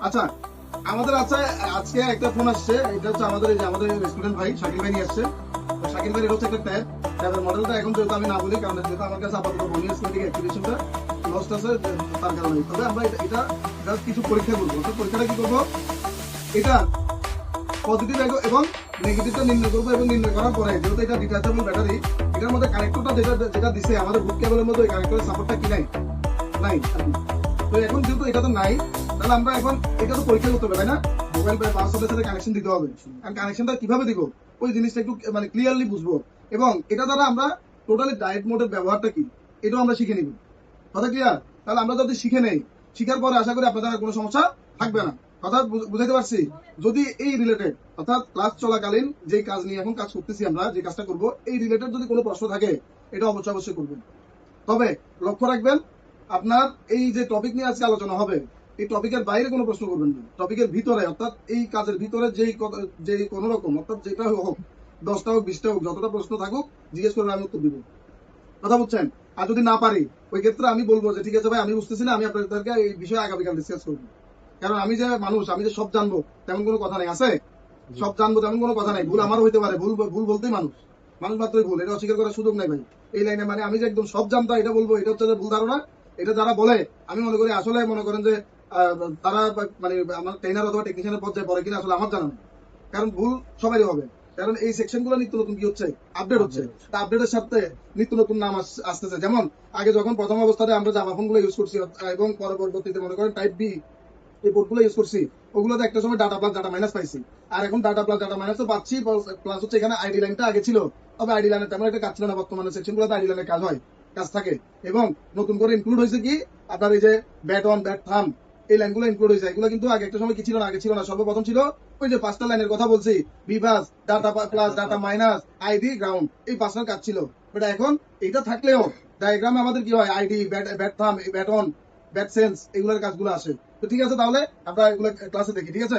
আচ্ছা, আমাদের আজকে একটা ফোন আসছে। এটা হচ্ছে আমাদের এই যে আমাদের স্টুডেন্ট ভাই শাকিল ভাই নিয়ে আসছে। তো শাকিল ভাই এটা হচ্ছে একটা ট্যাবের মডেলটা এখন যেহেতু আমি না বলি, কারণ যেহেতু আমার কাছে আপাতত বনিয়াস থেকে অ্যাক্টিভেশনটা লস্ট আছে, তার কারণে। তবে আমরা এটা জাস্ট কিছু পরীক্ষা করবো। তো পরীক্ষাটা কি করবো, এটা পজিটিভ এবং নেগেটিভটা নির্ণয় করবো, এবং নির্ণয় করার পরে যেহেতু এটা ডিটাচেবল ব্যাটারি, এটার মধ্যে কানেক্টরটা যেটা যেটা দিছে আমাদের বুট কেবলের মধ্যে, ওই কানেক্টরের সাপোর্টটা কি নাই নাই আর কি। তো এখন যেহেতু এটা তো নাই, তাহলে আমরা এখন এটা তো পরীক্ষা করতে হবে, তাই না? মোবাইল বা পাওয়ার সাপ্লাইয়ের সাথে কানেকশন দিতে হবে। আর কানেকশনটা কিভাবে দিব, ওই জিনিসটা একটু মানে ক্লিয়ারলি বুঝবো, এবং এটা দ্বারা আমরা টোটালি ডায়েট মোডের ব্যবহারটা কি, এটাও আমরা শিখে নিব। কথা ক্লিয়ার? তাহলে আমরা যদি শিখে নেই, শিখার পরে আশা করি আপনাদের আর কোনো সমস্যা থাকবে না। কথা বুঝাইতে পারছি? যদি এই রিলেটেড, অর্থাৎ ক্লাস চলাকালীন যে কাজ নিয়ে এখন কাজ করতেছি, আমরা যে কাজটা করব, এই রিলেটেড যদি কোনো প্রশ্ন থাকে, এটা অবশ্যই করবেন। তবে লক্ষ্য রাখবেন, আপনার এই যে টপিক নিয়ে আজকে আলোচনা হবে, এই টপিকের বাইরে কোনো প্রশ্ন করবেন না। টপিকের ভিতরে, অর্থাৎ এই কাজের ভিতরে যেই কোনো রকম, অর্থাৎ যেটা হোক, 10টা হোক 20টা হোক, যতটা প্রশ্ন থাকুক জিজ্ঞেস করলে আমি উত্তর দিব। কথা বুঝছেন? আর যদি না পারি, ওই ক্ষেত্রে আমি বলবো যে ঠিক আছে ভাই, আমি বুঝতেছি না, আমি আপনাদেরকে এই বিষয়ে আগামীকাল ডিসকাস করবো। কারণ আমি যে মানুষ, আমি যে সব জানবো তেমন কোনো কথা নেই। আছে সব জানবো তেমন কোনো কথা নাই। ভুল আমারও হইতে পারে, ভুল ভুল বলতেই মানুষ, মানুষ মাত্রই ভুল, এটা অস্বীকার করার সুযোগ নাই ভাই। এই লাইনে মানে আমি যে একদম সব জানতা এটা বলবো, এটা হচ্ছে যে ভুল ধারণা। এটা যারা বলে, আমি মনে করি আসলে মনে করেন যে তারা মানে আমার ট্রেনার অথবা টেকনিশিয়ানের পর্যায়ে পড়ে কিনা আসলে আমার জানা নেই। কারণ ভুল সবারই হবে, কারণ এই সেকশন গুলো নিত্য নতুন কি হচ্ছে, আপডেট হচ্ছে। তা আপডেটের সাথে নিত্য নতুন নাম আসতেছে। যেমন আগে যখন প্রথম অবস্থাতে আমরা জাভা ফোন গুলো ইউজ করছি, এবং পরবর্তীতে মনে করেন টাইপ বি এই বোর্ডগুলো ইউজ করছি, ওগুলোতে একটা সময় ডাটা প্লাস ডাটা মাইনাস পাইছি। আর এখন ডাটা প্লাস ডাটা মাইনাস তো পাচ্ছি, প্লাস হচ্ছে এখানে আইডি লাইনটা আগে ছিল, তবে আইডি লাইনের তেমন একটা কাজ ছিল না। বর্তমানে সেকশনগুলোতে আইডি লাইনের কাজ হয়, কাজ থাকে। এবং নতুন করে ইনক্লুড হয়েছে কি, আপনার এই যে ব্যাট অন ব্যাট থাম, এই লাইনগুলো ইনক্লুড হয়েছে। এগুলো কিন্তু আগে একটা সময় কি ছিল না, আগে ছিল না। সর্বপ্রথম ছিল ওই যে 5টা লাইনের কথা বলছি, Bibhas, data plus data minus, ID, ground, এই 5টার কাজ ছিল। বাট এখন এটা থাকলেও ডায়াগ্রামে আমাদের কি হয়, আইডি, ব্যাট ব্যাট থাম, ব্যাট অন, ব্যাট সেন্স, এগুলোর কাজগুলো আসে। তো ঠিক আছে, তাহলে আমরা এগুলো ক্লাসে দেখি, ঠিক আছে?